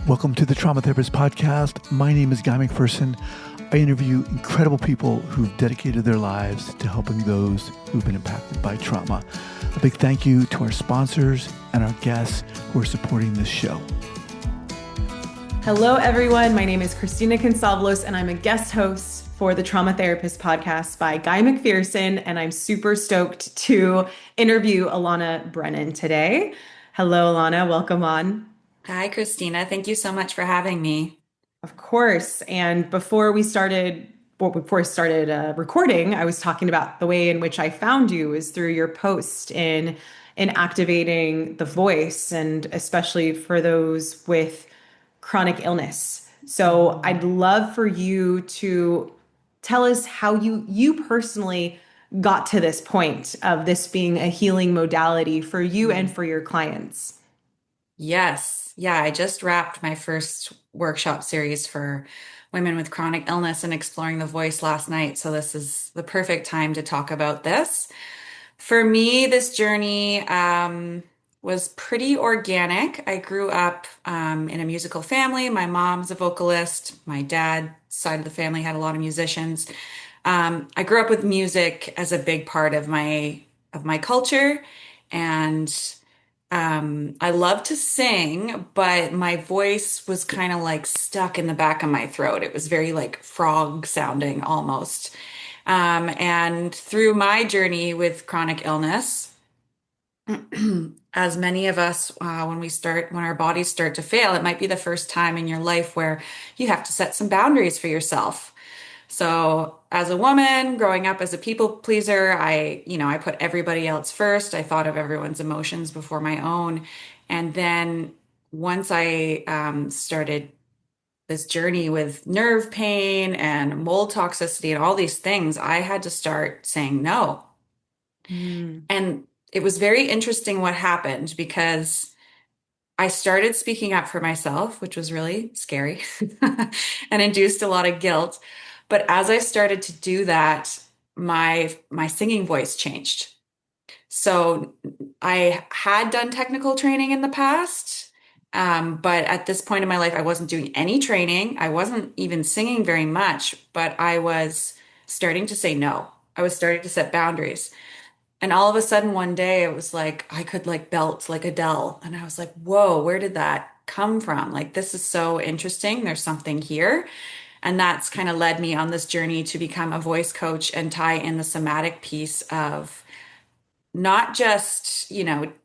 Welcome to the Trauma Therapist Podcast. My name is Guy McPherson. I interview incredible people who've dedicated their lives to helping those who've been impacted by trauma. A big thank you to our sponsors and our guests who are supporting this show. Hello, everyone. My name is Christina Kantzavelos, and I'm a guest host for the Trauma Therapist Podcast by Guy McPherson, and I'm super stoked to interview Alanna Brennan today. Hello, Alanna. Welcome on. Hi, Christina. Thank you so much for having me. Of course. And before I started recording, I was talking about the way in which I found you is through your post in activating the voice, and especially for those with chronic illness. So I'd love for you to tell us how you personally got to this point of this being a healing modality for you and for your clients. Yes. Yeah, I just wrapped my first workshop series for women with chronic illness and exploring the voice last night. So this is the perfect time to talk about this. For me, this journey was pretty organic. I grew up in a musical family. My mom's a vocalist. My dad's side of the family had a lot of musicians. I grew up with music as a big part of my culture, and I love to sing, but my voice was kind of like stuck in the back of my throat. It was very like frog sounding almost. And through my journey with chronic illness, as many of us, when our bodies start to fail, it might be the first time in your life where you have to set some boundaries for yourself. So as a woman growing up as a people pleaser, I put everybody else first. I thought of everyone's emotions before my own. And then once I started this journey with nerve pain and mold toxicity and all these things, I had to start saying no. And it was very interesting what happened because I started speaking up for myself, which was really scary and induced a lot of guilt. But as I started to do that, my singing voice changed. So I had done technical training in the past, but at this point in my life, I wasn't doing any training. I wasn't even singing very much, but I was starting to say no. I was starting to set boundaries. And all of a sudden one day it was like I could like belt like Adele. And I was like, whoa, where did that come from? Like, this is so interesting. There's something here. And that's kind of led me on this journey to become a voice coach and tie in the somatic piece of not just,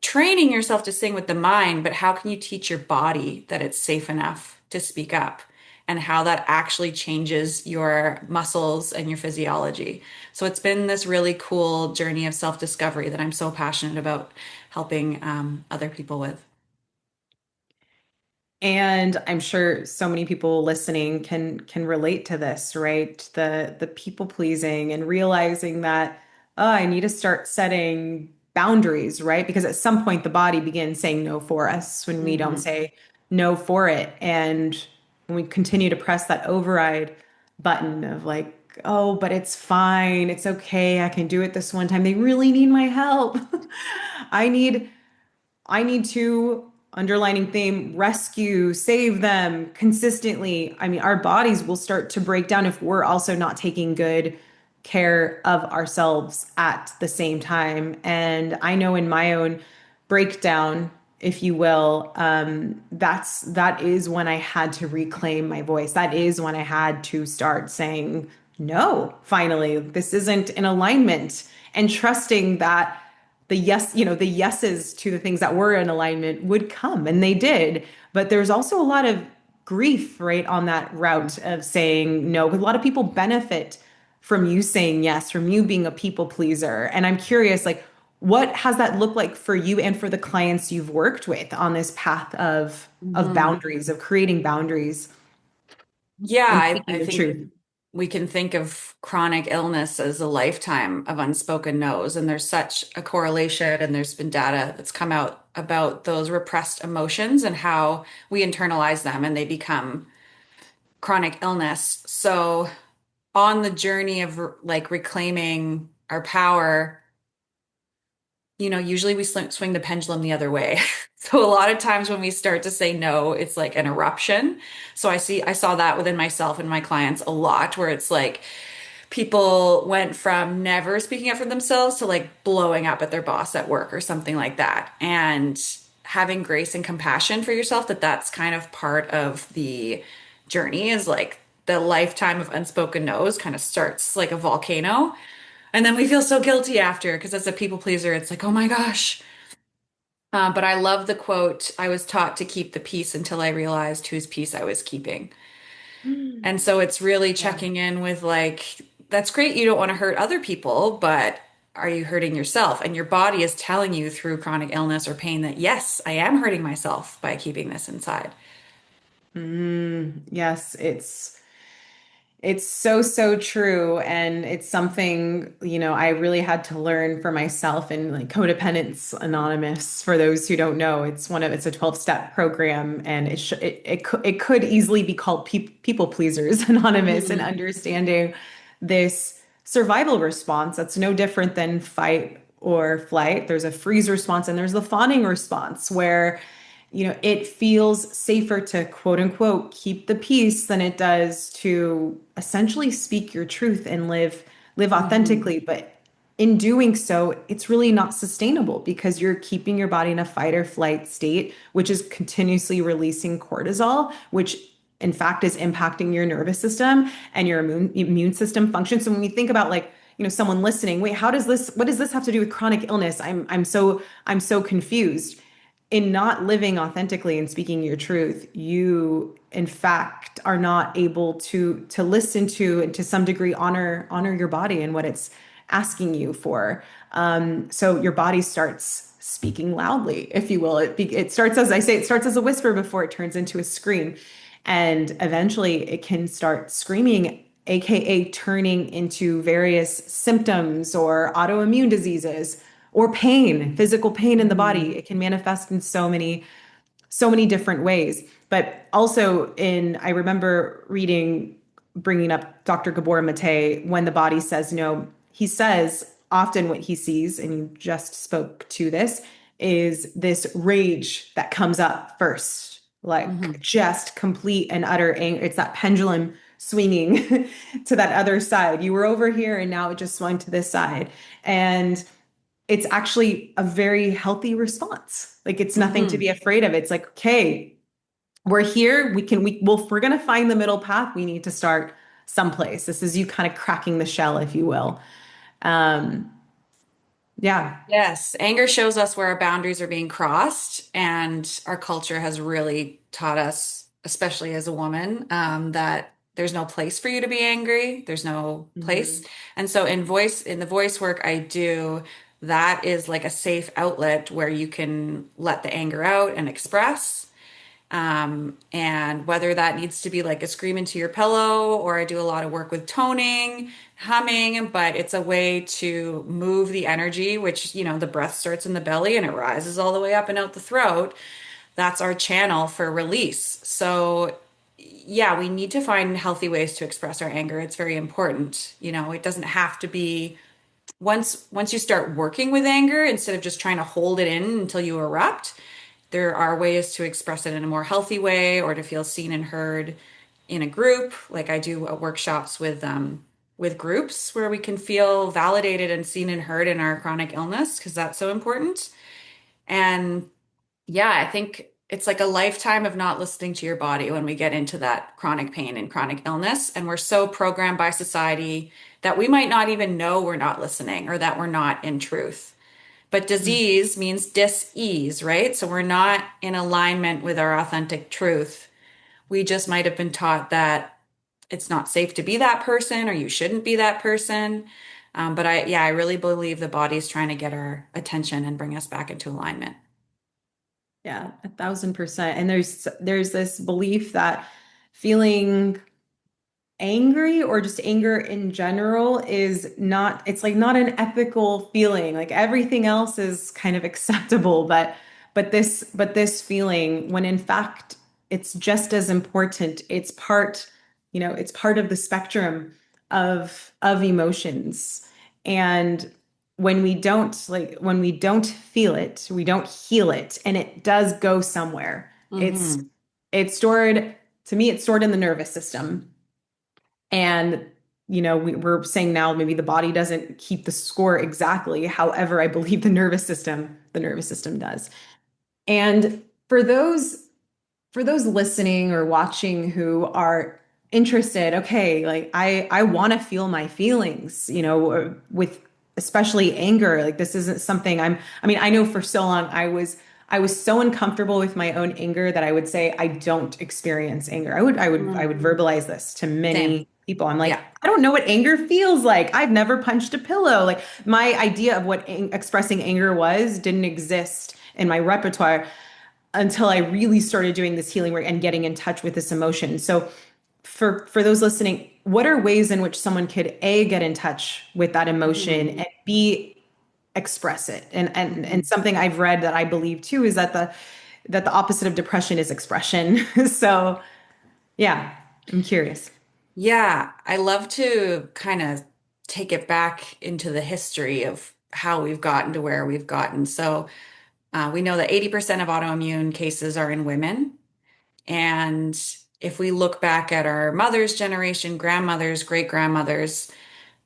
training yourself to sing with the mind, but how can you teach your body that it's safe enough to speak up and how that actually changes your muscles and your physiology. So it's been this really cool journey of self-discovery that I'm so passionate about helping other people with. And I'm sure so many people listening can relate to this, right? The people pleasing and realizing that, oh, I need to start setting boundaries, right? Because at some point the body begins saying no for us when we don't Mhm. say no for it. And when we continue to press that override button of like, oh, but it's fine, it's okay, I can do it this one time. They really need my help. I need I need to, underlining theme, rescue, save them consistently. I mean, our bodies will start to break down if we're also not taking good care of ourselves at the same time. And I know in my own breakdown, if you will, that is when I had to reclaim my voice. That is when I had to start saying, no, finally, this isn't in alignment, and trusting that the yeses to the things that were in alignment would come, and they did. But there's also a lot of grief, right, on that route of saying no. A lot of people benefit from you saying yes, from you being a people pleaser. And I'm curious, like, what has that looked like for you and for the clients you've worked with on this path of Mhm. boundaries, of creating boundaries Yeah, and I speaking the think truth? we can think of chronic illness as a lifetime of unspoken no's, and there's such a correlation, and there's been data that's come out about those repressed emotions and how we internalize them and they become chronic illness. So on the journey of like reclaiming our power, usually we swing the pendulum the other way. So a lot of times when we start to say no, it's like an eruption. So I saw that within myself and my clients a lot, where it's like people went from never speaking up for themselves to like blowing up at their boss at work or something like that. And having grace and compassion for yourself, that's kind of part of the journey, is like the lifetime of unspoken no's kind of starts like a volcano. And then we feel so guilty after, because as a people pleaser, it's like, oh my gosh. But I love the quote, I was taught to keep the peace until I realized whose peace I was keeping. Mm. And so it's really Yeah. checking in with like, that's great. You don't want to hurt other people, but are you hurting yourself? And your body is telling you through chronic illness or pain that, yes, I am hurting myself by keeping this inside. Yes, it's so, so true. And it's something, I really had to learn for myself in like Codependence Anonymous. For those who don't know, it's a 12-step program, and it could easily be called People Pleasers Anonymous, and Mhm. understanding this survival response that's no different than fight or flight. There's a freeze response and there's the fawning response, where it feels safer to quote unquote keep the peace than it does to essentially speak your truth and live Mhm. authentically. But in doing so, it's really not sustainable, because you're keeping your body in a fight or flight state, which is continuously releasing cortisol, which in fact is impacting your nervous system and your immune system function. So when we think about, like, someone listening, wait, what does this have to do with chronic illness? I'm so confused. In not living authentically and speaking your truth, you in fact are not able to listen to, and to some degree honor your body and what it's asking you for. So your body starts speaking loudly, if you will. It starts, as I say, it starts as a whisper before it turns into a scream, and eventually it can start screaming, aka turning into various symptoms or autoimmune diseases or pain, physical pain in the body. Mhm. It can manifest in so many different ways. But also, I remember reading, bringing up Dr. Gabor Mate, when the body says no, he says often what he sees, and you just spoke to this, is this rage that comes up first, like Mhm. just complete and utter anger. It's that pendulum swinging to that other side. You were over here and now it just swung to this side. And it's actually a very healthy response. Like, it's nothing to be Mhm. afraid of. It's like, okay, we're here. If we're going to find the middle path, we need to start someplace. This is you kind of cracking the shell, if you will. Um, yeah. Yes, anger shows us where our boundaries are being crossed, and our culture has really taught us, especially as a woman, that there's no place for you to be angry. There's no place. Mhm. And so in the voice work I do, that is like a safe outlet where you can let the anger out and express. And whether that needs to be like a scream into your pillow, or I do a lot of work with toning, humming, but it's a way to move the energy, which, the breath starts in the belly and it rises all the way up and out the throat. That's our channel for release. So, yeah, we need to find healthy ways to express our anger. It's very important. It doesn't have to be once you start working with anger, instead of just trying to hold it in until you erupt, there are ways to express it in a more healthy way, or to feel seen and heard in a group. Like I do workshops with groups where we can feel validated and seen and heard in our chronic illness, because that's so important. And yeah, I think it's like a lifetime of not listening to your body when we get into that chronic pain and chronic illness. And we're so programmed by society that we might not even know we're not listening, or that we're not in truth. But disease means dis-ease, right? So we're not in alignment with our authentic truth. We just might have been taught that it's not safe to be that person, or you shouldn't be that person. But I really believe the body's trying to get our attention and bring us back into alignment. Yeah, 1,000%. And there's this belief that feeling angry, or just anger in general, is not, it's like not an ethical feeling. Like everything else is kind of acceptable, but this feeling, when in fact it's just as important. It's part of the spectrum of emotions. And when we don't feel it, we don't heal it, and it does go somewhere. Hmm. It's stored, to me, it's stored in the nervous system. And, we're saying now maybe the body doesn't keep the score exactly. However, I believe the nervous system does. And for those listening or watching who are interested, okay, like I want to feel my feelings, with especially anger. Like this isn't something I mean, I know for so long I was so uncomfortable with my own anger that I would say I don't experience anger. I would Mm. verbalize this to Same. many people. I'm like, Yeah. I don't know what anger feels like. I've never punched a pillow. Like my idea of what expressing anger was didn't exist in my repertoire until I really started doing this healing work and getting in touch with this emotion. So for those listening, what are ways in which someone could A, get in touch with that emotion, Hmm. and B, express it? And Hmm. something I've read that I believe too is that the opposite of depression is expression. So yeah, I'm curious. Yeah, I love to kind of take it back into the history of how we've gotten to where we've gotten. So, we know that 80% of autoimmune cases are in women. And if we look back at our mother's generation, grandmothers, great grandmothers,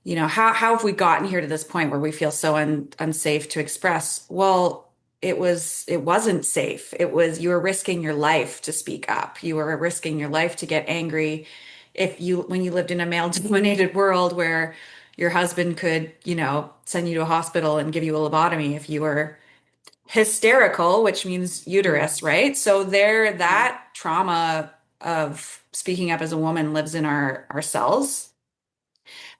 how have we gotten here to this point where we feel so unsafe to express? Well, it wasn't safe. It was, you were risking your life to speak up. You were risking your life to get angry. When you lived in a male-dominated world where your husband could, send you to a hospital and give you a lobotomy if you were hysterical, which means uterus, right? So that trauma of speaking up as a woman lives in our cells.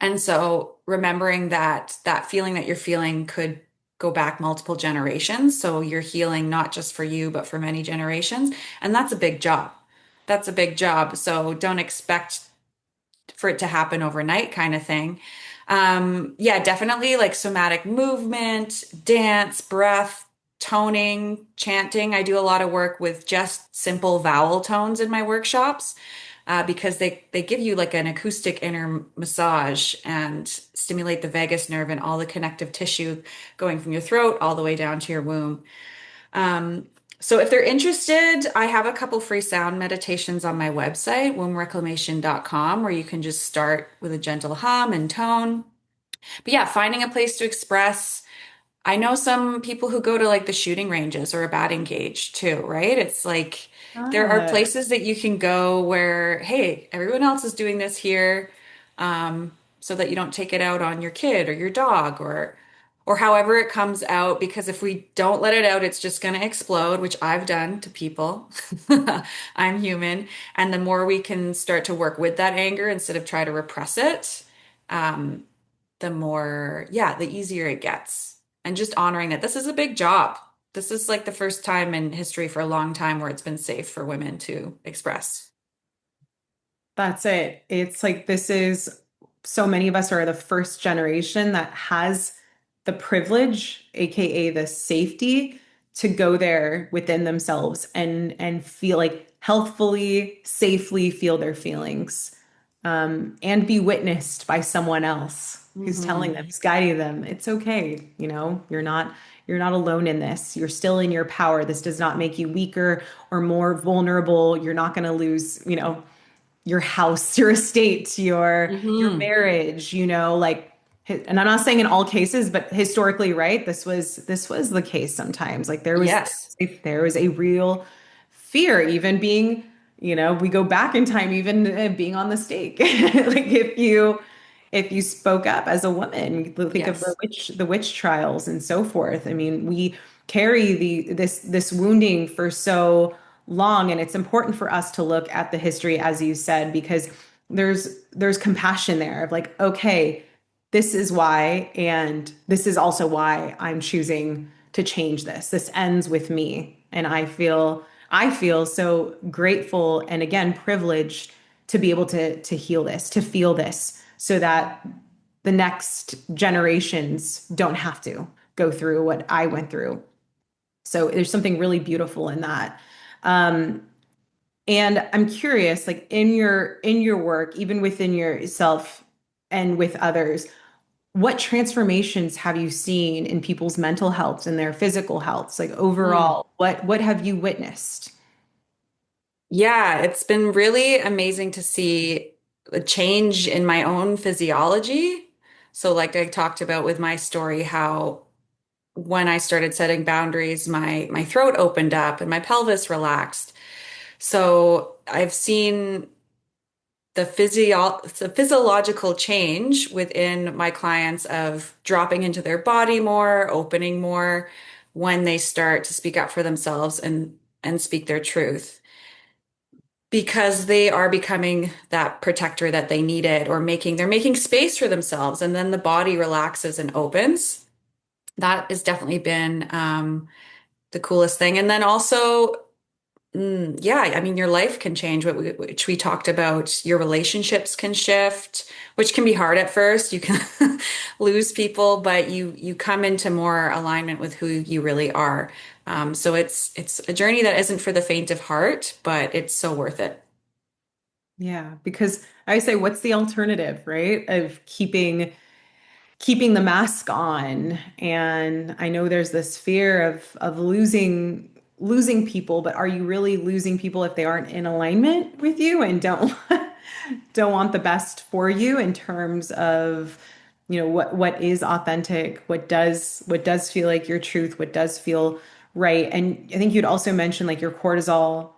And so remembering that feeling that you're feeling could go back multiple generations. So you're healing not just for you, but for many generations. And that's a big job. That's a big job. So don't expect for it to happen overnight kind of thing. Yeah, definitely like somatic movement, dance, breath, toning, chanting. I do a lot of work with just simple vowel tones in my workshops, because they give you like an acoustic inner massage and stimulate the vagus nerve and all the connective tissue going from your throat all the way down to your womb. Um, so if they're interested, I have a couple free sound meditations on my website, wombreclamation.com, where you can just start with a gentle hum and tone. But yeah, finding a place to express. I know some people who go to like the shooting ranges or a batting cage too, right? It's like there are Ah, places that you can go where, hey, everyone else is doing this here, so that you don't take it out on your kid or your dog or however it comes out. Because if we don't let it out, it's just going to explode, which I've done to people. I'm human, and the more we can start to work with that anger instead of try to repress it, um, the more, yeah, the easier it gets. And just honoring that this is a big job. This is like the first time in history for a long time where it's been safe for women to express. that's it. It's like this is so many of us are the first generation that has the privilege, aka the safety, to go there within themselves and feel like healthfully, safely feel their feelings, and be witnessed by someone else who's telling them, Hmm. who's guiding them. It's okay, you're not alone in this. You're still in your power. This does not make you weaker or more vulnerable. You're not going to lose, your house, your estate, your Hmm. marriage, like, and I'm not saying in all cases, but historically, right? This was the case sometimes. Like Yes. there was a real fear, even being, we go back in time, even being on the stake. Like if you spoke up as a woman, think of Yes. the witch trials and so forth. I mean, we carry this wounding for so long, and it's important for us to look at the history, as you said, because there's compassion there of like, okay, this is why, and this is also why I'm choosing to change this. This ends with me, and I feel so grateful and again privileged to be able to heal this, to feel this, so that the next generations don't have to go through what I went through. So there's something really beautiful in that. Um, and I'm curious, like in your work, even within yourself and with others, what transformations have you seen in people's mental health and their physical health? Like Mm. overall, what have you witnessed? Yeah, it's been really amazing to see a change in my own physiology. So, like I talked about with my story, how when I started setting boundaries, my throat opened up and my pelvis relaxed. So, I've seen the physiological change within my clients of dropping into their body more, opening more when they start to speak up for themselves and speak their truth because they are becoming that protector that they needed or they're making space for themselves and then the body relaxes and opens. That has definitely been the coolest thing. And then also yeah, I mean, your life can change, which we talked about. Your relationships can shift, which can be hard at first. You can lose people, but you come into more alignment with who you really are. So it's a journey that isn't for the faint of heart, but it's so worth it. Yeah, because I say, what's the alternative, right? Of keeping the mask on. And I know there's this fear of losing people, but are you really losing people if they aren't in alignment with you and don't want the best for you in terms of, what is authentic, what does feel like your truth, what does feel right. And I think you'd also mentioned like your cortisol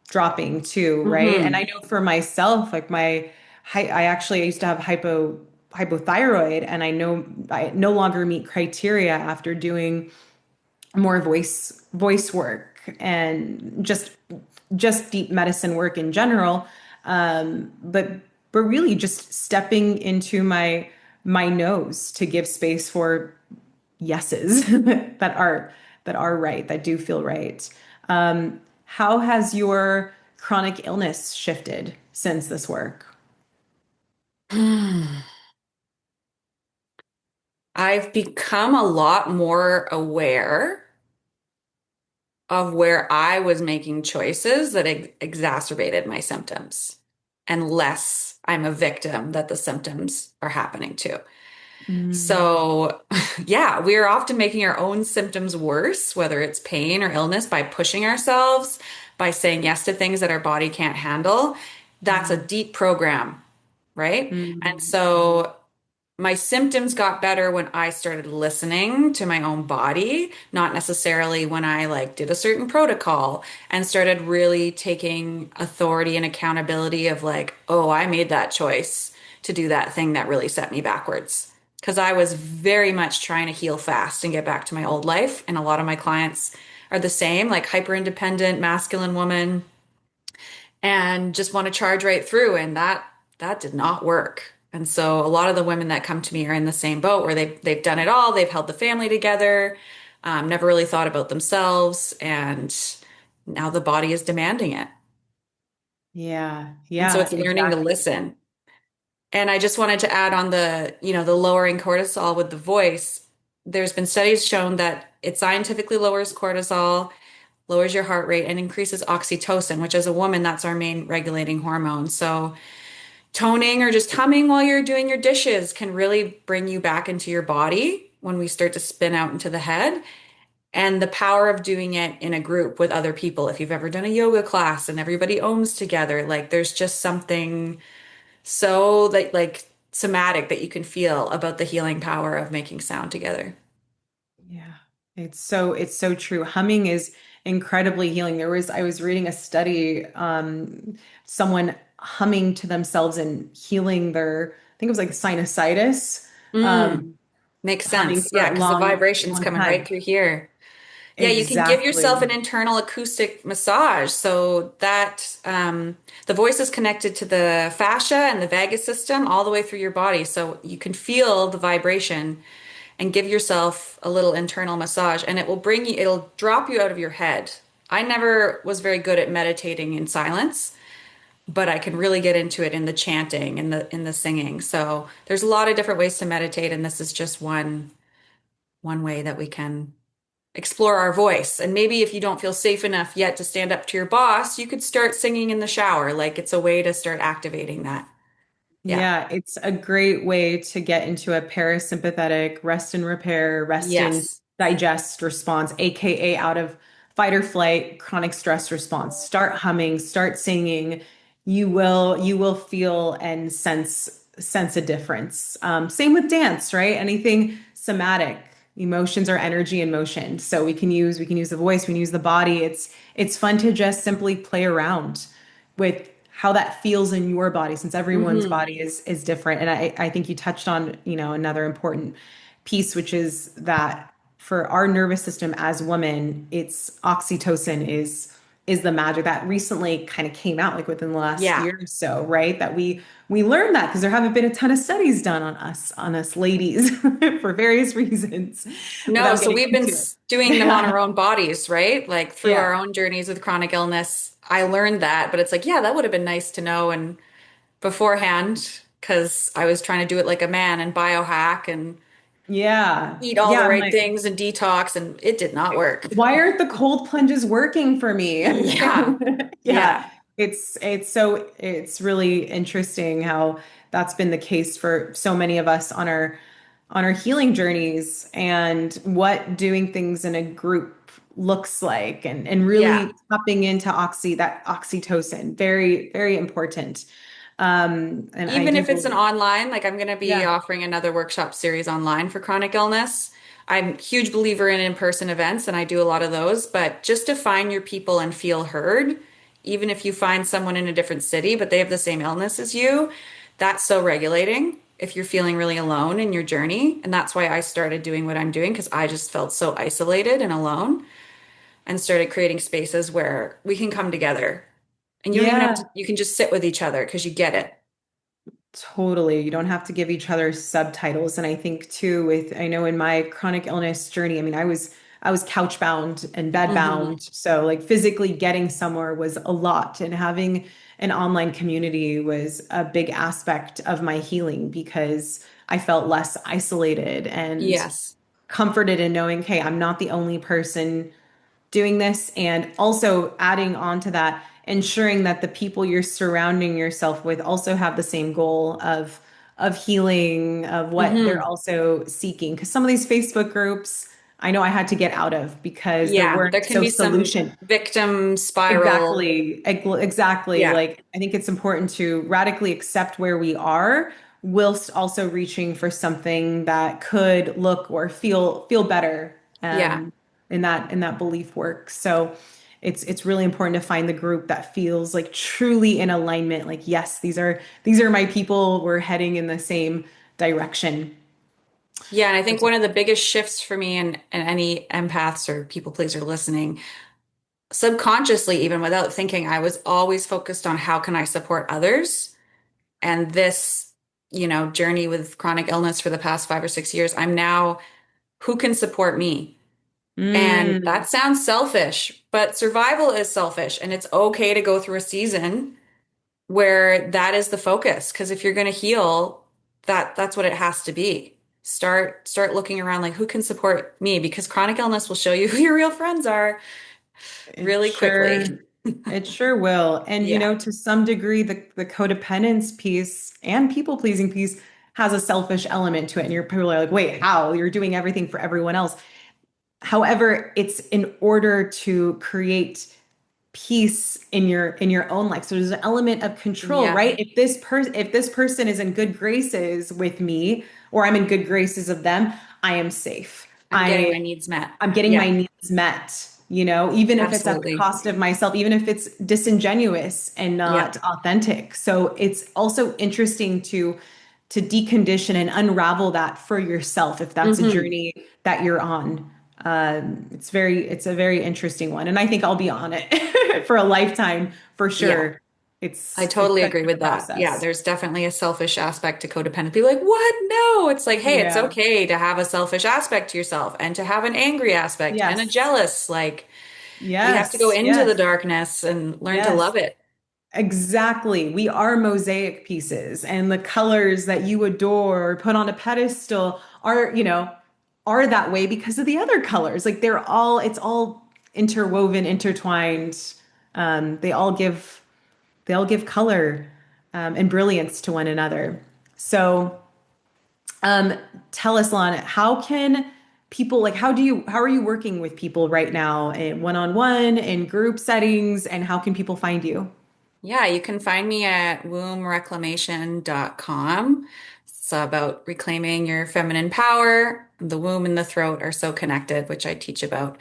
dropping too, right? And I Hmm. know for myself, like I used to have hypothyroid, and I know I no longer meet criteria after doing more voice work and just deep medicine work in general. But really just stepping into my nose to give space for yeses that are right, that do feel right. How has your chronic illness shifted since this work? I've become a lot more aware of where I was making choices that exacerbated my symptoms, and less I'm a victim that the symptoms are happening to. Mm, So, yeah, we are often making our own symptoms worse, whether it's pain or illness, by pushing ourselves, by saying yes to things that our body can't handle. That's a yeah. deep program, right? And Mm, so my symptoms got better when I started listening to my own body, not necessarily when I like did a certain protocol and started really taking authority and accountability of like, oh, I made that choice to do that thing that really set me backwards. Because I was very much trying to heal fast and get back to my old life. And a lot of my clients are the same, like hyper independent, masculine woman, and just want to charge right through. And that did not work. And so a lot of the women that come to me are in the same boat where they've done it all. They've held the family together, never really thought about themselves, and now the body is demanding it. yeah, And so yeah, it's learning to exactly. listen. And I just wanted to add on the lowering cortisol with the voice. There's been studies shown that it scientifically lowers cortisol, lowers your heart rate, and increases oxytocin, which as a woman, that's our main regulating hormone. So toning or just humming while you're doing your dishes can really bring you back into your body when we start to spin out into the head. And the power of doing it in a group with other people. If you've ever done a yoga class and everybody ohms together, like there's just something so like somatic that you can feel about the healing power of making sound together. Yeah, it's so true. Humming is incredibly healing. I was reading a study, someone humming to themselves and healing I think it was like sinusitis, Mm, um, makes humming sense. for Yeah, a because the vibration's long coming right time. through here. Yeah, you can give yourself an Exactly. internal acoustic massage so that the voice is connected to the fascia and the vagus system all the way through your body. So you can feel the vibration and give yourself a little internal massage, and it'll drop you out of your head. I never was very good at meditating in silence, but I can really get into it in the chanting and in the singing. So there's a lot of different ways to meditate, and this is just one way that we can explore our voice. And maybe if you don't feel safe enough yet to stand up to your boss, you could start singing in the shower. Like it's a way to start activating that. Yeah. Yeah, it's a great way to get into a parasympathetic rest and repair, rest and Yes. digest response, aka out of fight or flight, chronic stress response. Start humming, start singing. You will feel and sense a difference. Same with dance, right? Anything somatic. Emotions are energy in motion. So we can use the voice, we can use the body. It's fun to just simply play around with how that feels in your body since everyone's Hmm. body is different. And I think you touched on, another important piece, which is that for our nervous system as women, it's oxytocin is the magic that recently kind of came out like within the last Yeah. year or so, right? That we learned that because there haven't been a ton of studies done on us ladies for various reasons No, without so getting we've been into it. doing them on Yeah. our own bodies, right? Like through our Yeah. own journeys with chronic illness. I learned that, but it's like, yeah, that would have been nice to know and beforehand because I was trying to do it like a man and biohack and Yeah. eat all Yeah. the I'm right like, things and detox, and it did not work. why aren't the cold plunges working for me? Yeah. Yeah, Yeah. it's really interesting how that's been the case for so many of us on our healing journeys and what doing things in a group looks like and Yeah. really tapping into that oxytocin, very, very important. And I Even do if it's an believe, online, like I'm going to be yeah. offering another workshop series online for chronic illness. I'm a huge believer in in-person events and I do a lot of those, but just to find your people and feel heard, even if you find someone in a different city, but they have the same illness as you, that's so regulating if you're feeling really alone in your journey. And that's why I started doing what I'm doing because I just felt so isolated and alone and started creating spaces where we can come together. And you don't even have to, Yeah. you can just sit with each other because you get it. Totally. You don't have to give each other subtitles. And I think too, I know in my chronic illness journey, I mean, I was couch bound and bed Hmm. bound. So like physically getting somewhere was a lot. And having an online community was a big aspect of my healing because I felt less isolated and Yes. comforted in knowing, hey, I'm not the only person doing this, and also adding on to that, ensuring that the people you're surrounding yourself with also have the same goal of healing, of what they're Hmm. also seeking. Because some of these Facebook groups, I know I had to get out of because they Yeah, weren't there can so be some solution. victim spiral. Exactly. Yeah. Like I think it's important to radically accept where we are, whilst also reaching for something that could look or feel better Yeah. in that belief work. So it's really important to find the group that feels like truly in alignment. Like, yes, these are my people. We're heading in the same direction. Yeah, and I think one of the biggest shifts for me and any empaths or people pleaser listening, subconsciously, even without thinking, I was always focused on how can I support others? And this, journey with chronic illness for the past 5 or 6 years, I'm now who can support me? And Mm, that sounds selfish, but survival is selfish, and it's okay to go through a season where that is the focus. Because if you're going to heal, that's what it has to be. Start looking around like who can support me because chronic illness will show you who your real friends are it really quickly. sure it sure will. And Yeah. to some degree, the codependence piece and people pleasing piece has a selfish element to it. And you're people are like, wait, how? You're doing everything for everyone else. However, it's in order to create peace in your own life. So there's an element of control, Yeah. right? If this person is in good graces with me or I'm in good graces of them, I am safe. I'm getting my needs met. I'm getting Yeah, my needs met, even if it's at the absolutely. cost of myself, even if it's disingenuous and Yeah. not authentic. So it's also interesting to decondition and unravel that for yourself if that's a Hmm. journey that you're on. It's a very interesting one, and I think I'll be on it for a lifetime for Yeah. sure. I It's totally such agree a with that. Yeah, process. there's definitely a selfish aspect to codependent. People like, what? No. It's like, hey, it's Yeah. okay to have a selfish aspect to yourself and to have an angry aspect and a Yes. jealous. Like, we have to go Yes. into the Yes. darkness and learn to Yes. love it. Exactly. We are mosaic pieces, and the colors that you adore or put on a pedestal are that way because of the other colors. Like it's all interwoven, intertwined. They all give color. and brilliance to one another. So, tell us, Lana, how can people like how are you working with people right now in one-on-one, in group settings, and how can people find you? Yeah, you can find me at wombreclamation.com. It's about reclaiming your feminine power. The womb and the throat are so connected, which I teach about.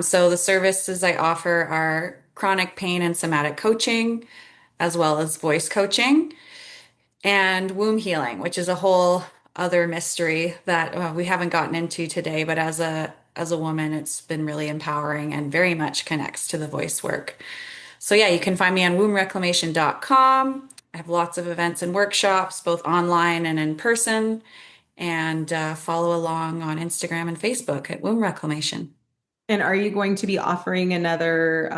So the services I offer are chronic pain and somatic coaching, as well as voice coaching, and womb healing, which is a whole other mystery that we haven't gotten into today. But as a woman, it's been really empowering and very much connects to the voice work. So yeah, you can find me on wombreclamation.com. I have lots of events and workshops, both online and in person, and follow along on Instagram and Facebook at Womb Reclamation. And are you going to be offering another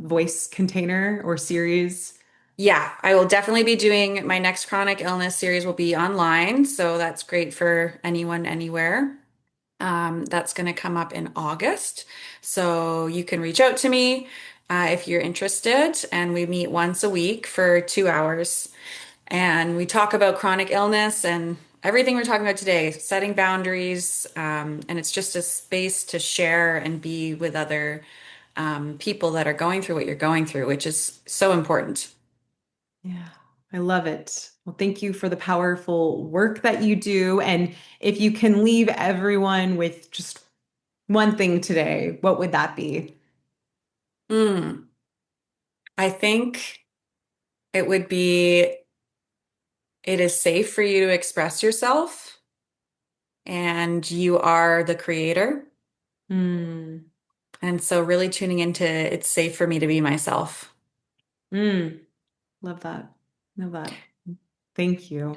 voice container or series? Yeah, I will definitely be doing my next chronic illness series will be online, so that's great for anyone, anywhere. That's going to come up in August. So you can reach out to me if you're interested. And we meet once a week for 2 hours. And we talk about chronic illness and everything we're talking about today, setting boundaries. And it's just a space to share and be with other people that are going through what you're going through, which is so important. Yeah, I love it. Well, thank you for the powerful work that you do. And if you can leave everyone with just one thing today, what would that be? Mm, I think it would be it is safe for you to express yourself, and you are the creator. Mm, And so, really tuning into it's safe for me to be myself. mm, love that. Love that. Thank you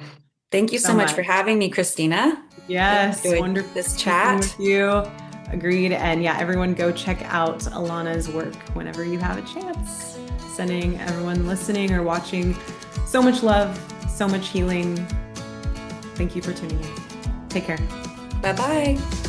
Thank you so so much for much. having me, Christina. Really Yes, enjoyed wonderful this speaking chat. with you. Agreed. And yeah, everyone go check out Alanna's work whenever you have a chance. Sending everyone listening or watching so much love, so much healing. Thank you for tuning in. Take care. Bye bye.